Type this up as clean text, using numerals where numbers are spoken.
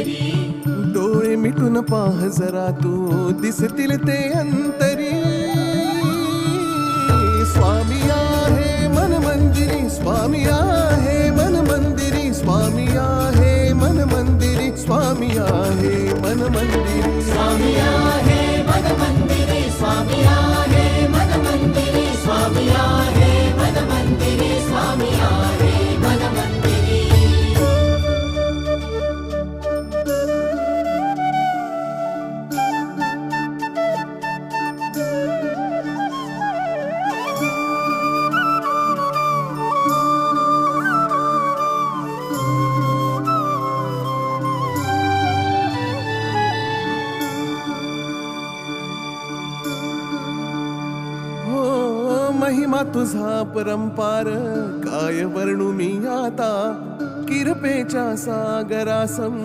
मंदिरी. डोळे मिटून पाह जरा तू दिसतील ते अंतरी. स्वामी आहे मन मंदिरी, स्वामी आहे मन मंदिरी, स्वामी आहे मन मंदिरी, स्वामी आहे मन मंदिरी. स्वामी आहे मन मंदिरी, स्वामी आहे मन मंदिरी, स्वामी आहे मन मंदिरी, स्वामी आहे मन मंदिरी. महिमा तुझा परंपार काय वर्णू मी आता. किरपेच्या सागरासम